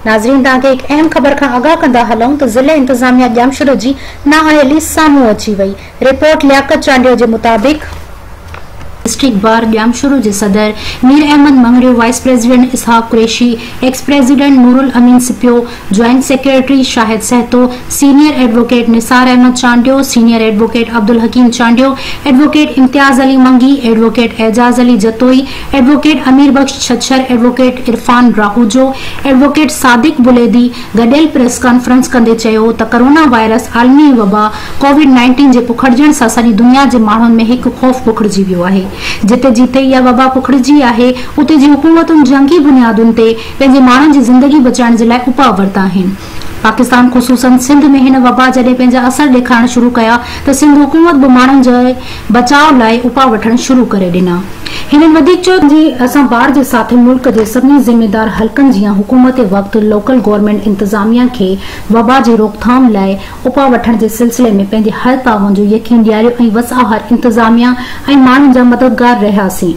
नाज़रीन तव्हांखे हिकु अहम ख़बर खां आगाह कंदा हलूं त ज़िले इंतज़ामिया ॼामशुर जी नाअहली साम्हूं अची वई। रिपोर्ट लियाकत चांडियो जे मुताबिक़ डिस्ट्रिक्ट बार ॼामशुर जे सदर Mir Ahmad Mangrio, vice president Ishaq Qureshi, ex president Noorul Amin Sipio, joint secretary Shahid Sahto, senior advocate Nisar Ahmed Chandio, senior advocate Abdul Hakeem Chandio, advocate Imtiaz Ali Mangi, advocate Ejaz Ali Jatoi, advocate Amir Bakhsh Chhachhar, advocate Irfan Rahujo, advocate Sadiq Buledi गॾियल प्रेस कॉन्फ्रेंस कंदे चयो त कोरोना वायरस आलमी वबा कोविड-19 जे पुखड़जण सां सॼी दुनिया जे माण्हुनि में हिकु ख़ौफ़ पुखड़जी वियो आहे। जिते जिते इहा वबा पुखड़जी आहे उते जी हुकूमतुनि जंगी बुनियादुनि ते पंहिंजे माण्हुनि जी ज़िंदगी बचाइण जे लाइ उपाउ वरिता आहिनि। पाकिस्तान ख़ुसूसन सिंध में हिन वबा जॾहिं पंहिंजा असर ॾेखारण शुरू कया त सिंध हुकूमत बि माण्हुनि जे बचाव लाइ उपाउ वठण शुरू करे ॾिना। हिननि वधीक चयो जी असां बार जे साथ मुल्क जे सभिनी ज़िम्मेदार हल्कनि जीअं हुकूमत वक़्तु लोकल गवर्नमेंट इंतज़ामिया खे वबा जी रोकथाम लाइ उपाउ वठण जे सिलसिले में पंहिंजे हर ताउन जो यकीन ॾियारियो ऐं वसाहर इंतज़ामिया ऐं माण्हुनि जा मददगार रहियासीं।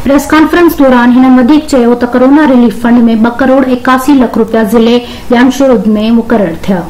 प्रेस कॉन्फ्रेंस दौरान हिननि वधीक चयो त कोरोना रिलीफ फंड में 2 करोड़ 81 लख रुपया ज़िले ॼामशुर में मुक़रर थिया।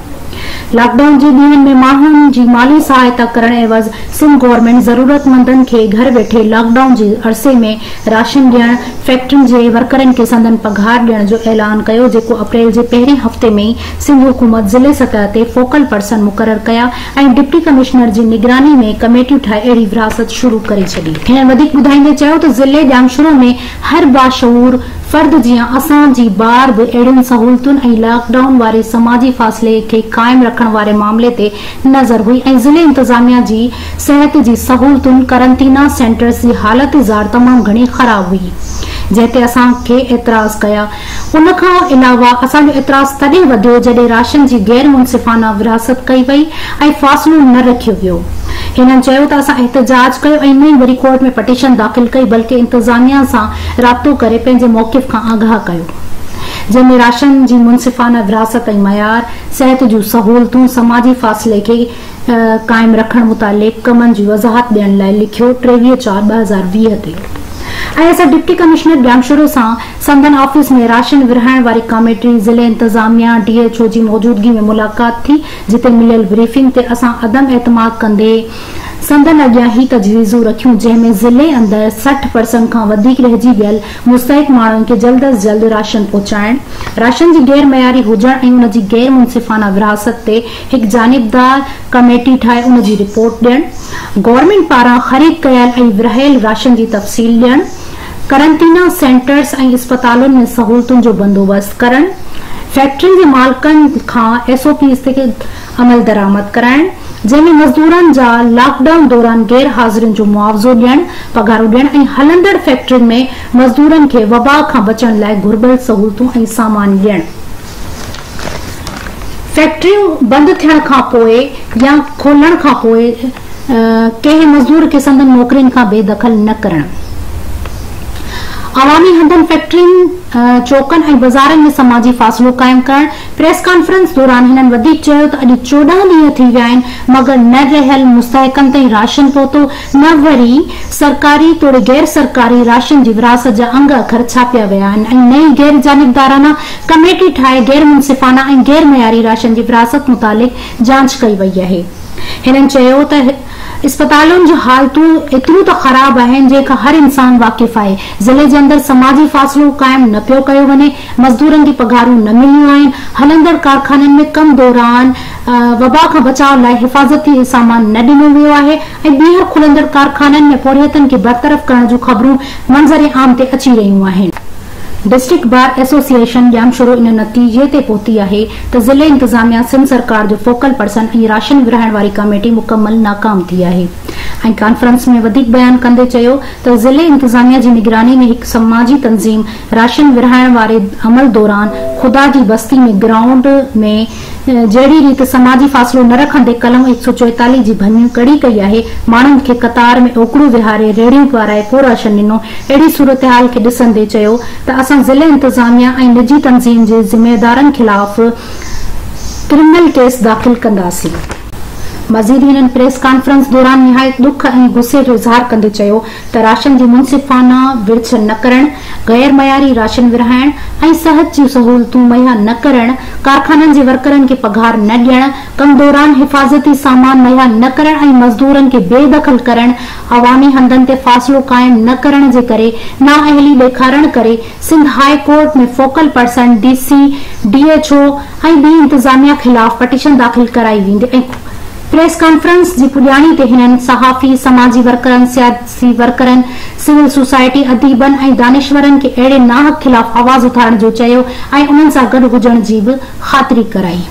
लॉकडाउन जे ॾींहनि में माण्हुनि जी माली सहायता करण एवज़ सिंध गवर्नमेंट ज़रूरतमंदनि खे घर वेठे लॉकडाउन जे अरसे में राशन ॾियण, फैक्ट्रियुनि जे वर्करनि खे संदन पघार ॾियण जो ऐलान कयो, जेको अप्रैल जे पहिरें हफ़्ते में ई सिंध हुकूमत ज़िले सतह ते फोकल पर्सन मुक़रर कया ऐं डिप्टी कमिश्नर जी निगरानी में कमेटियूं ठाहे अहिड़ी विरासत शुरू करे छॾी। हिन वधीक ॿुधाईंदे चयो त ज़िले ॼामशुर में हर बाशऊर फर्द जीअं असांजी बार बि अहिड़ियुनि सहूलतुनि ऐं लॉकडाउन वारे समाजी फ़ासिले खे क़ाइमु रखण वारे मामले ते नज़र हुई ऐं ज़िले इंतज़ामिया जी सिहत जी सहूलतुनि करंटीना सेंटर्स जी हालत ज़ार तमामु घणी ख़राब हुई, जंहिं ते असांखे एतिराज़ कया। उन खां अलावा असांजो एतिराज़ तॾहिं वधियो जॾहिं राशन जी गैर मुनसिफ़ाना विरासत कई वई ऐं फ़ासिलो न रखियो वियो। हिननि चयो त असां एहतजाज कयो ऐं न ई वरी कोर्ट में पटिशन दाख़िल कई, बल्कि इंतज़ामिया सां राब्तो करे पंहिंजे मौक़िफ़ खां आगाह कयो, जंहिंमें राशन जी मुनसिफ़ाना विरासत ऐं मयार, सिहत जूं सहूलतूं, समाजी फ़ासिले खे क़ाइमु रखण मुतालिक़ कमनि जी वज़ाहत ॾियण लाइ लिखियो 23/4/2020 ते। ऐं असां डिप्टी कमिश्नर ॼामशुर सां संदन ऑफिस में राशन विरहाइण वारी कमेटी, ज़िले इंतज़ामिया, DHO जी मौजूदगी में मुलाक़ात थी, जिते मिलियल ब्रीफिंग ते असां अदम एतमाद कंदे संदन अॻियां ही तजवीज़ूं रखियूं, जंहिंमें ज़िले अंदरि 60% खां वधीक रहिजी वियल मुस्तहिक माण्हुनि खे जल्द अज़ जल्द राशन पहुचाइण, राशन जी गैर मयारी हुजण ऐं उन जी गैर मुनसिफ़ाना विरासत ते हिकु जानिबदार कमेटी ठाहे उन जी रिपोर्ट ॾियण, गवर्नमेंट पारां ख़रीद कयल ऐं विरहायल राशन जी तफ़सील ॾियण, करंटीना सेंटर्स ऐं अस्पतालुनि में सहूलतुनि जो बंदोबस्त करण, फैक्ट्रियुनि जे मालिकनि खां SOPs ते अमल दरामद कराइण, जंहिंमें मज़दूरनि जा लॉकडाउन दौरान गैर हाज़िरियुनि जो मुआवज़ो ॾियण, पघारूं ॾियण ऐं हलंदड़ फैक्ट्रियुनि में मज़दूरनि खे वबा खां बचण लाइ घुर्बल सहूलतूं ऐं सामान ॾियण। फैक्ट्रियूं बंदि थियण खां पोइ या खोलण खां पोइ कंहिं मज़दूर खे संदन नौकरियुनि खां बेदख़ल न करण, अवामी हंधनि फैक्ट्रियुनि, चौकनि ऐं बाज़ारनि में समाजी फ़ासिलो क़ाइमु करण। प्रेस कॉन्फ्रेंस दौरान हिननि वधीक चयो त अॼु 14 ॾींहं थी विया आहिनि मगर न रहियल मुस्तहिकनि ताईं राशन पहुतो, न वरी सरकारी तोड़े गैर सरकारी राशन जी विरासत जा अंग अखर छापिया विया आहिनि ऐं नई गैर जानिबदाराना कमेटी ठाहे गैर मुनसिफ़ाना ऐं गैर मयारी राशन जी विरासत मुतालिक़ जांच कई वई आहे। हिननि चयो त अस्पतालुनि जूं हालतूं एतिरियूं त ख़राब आहिनि जंहिंखां हर इंसान वाक़िफ़ आहे। ज़िले जे अंदरि समाजी फ़ासिलो क़ाइमु न पियो कयो वञे, मज़दूरनि जी पघारूं न मिलियूं आहिनि, हलंदड़ कारखाननि में कम दौरान वबा खां बचाव लाइ हिफ़ाज़ती सामान न ॾिनो वियो आहे ऐं ॿीहर खुलंदड़ कारखाननि में पोड़ियतनि खे बरतरफ़ करण जूं ख़बरूं मंज़र आम ते अची रहियूं आहिनि। डिस्ट्रिक्ट बार एसोसिएशन ॼामशुर इन नतीजे ते पहुती आहे त ज़िले इंतज़ामिया सिंध सरकार जो फोकल पर्सन ऐं राशन विरहाइण वारी कमेटी मुकमल नाकाम थी आहे। ऐं कॉन्फ्रेंस में वधीक बयान कंदे चयो त ज़िले इंतज़ामिया जी निगरानी में हिकु समाजी तंज़ीम राशन विरहाइण वारे अमल दौरान खुदा जी बस्ती में ग्राउंड में जहिड़ी रीति समाजी फ़ासिलो न रखंदे कलम 144 जी भञ कड़ी कई आहे, माण्हुनि खे कतार में ओकड़ो विहारे रेड़ियूं पाराए पोइ राशन ॾिनो। अहिड़ी सूरतहाल खे ॾिसंदे चयो त असां ज़िले इंतज़ामिया ऐं निजी तंज़ीम जे ज़िम्मेदारनि ख़िलाफ़ क्रिमिनल केस दाख़िल कंदासीं। मज़ीद हिननि प्रेस कॉन्फ्रेंस दौरान निहायत दुख ऐं गुस्से जो इज़हार कंदे चयो त राशन जी मुनसिफ़ाना विरछ न करण, गैर मयारी राशन विरहाइण ऐं सिहत जूं सहूलतूं मुहैया न करण, कारखाननि जे वर्करनि खे पघार न ॾियण, कम दौरान हिफ़ाज़ती सामान मुहैया न करण ऐं मज़दूरनि खे बेदख़ल करण, अवामी हंधनि ते फ़ासिलो क़ाइम न करण जे करे नाअहली ॾेखारण करे सिंध हाई कोर्ट में फोकल पर्सन DC, DHO ऐं ॿी इंतज़ामिया ख़िलाफ़ पटिशन दाख़िल कराई वेंदी ऐं प्रेस कॉन्फ्रेंस जी पुॼाणी ते हिननि सहाफ़ी, समाजी वर्करनि, सियासी वर्करनि, सिविल सोसाइटी अदीबनि ऐं दानिशवरनि खे अहिड़े नाहक ख़िलाफ़ आवाज़ उथारण जो चयो ऐं उन्हनि सां गॾु हुजण जी बि ख़ातिरी कराई।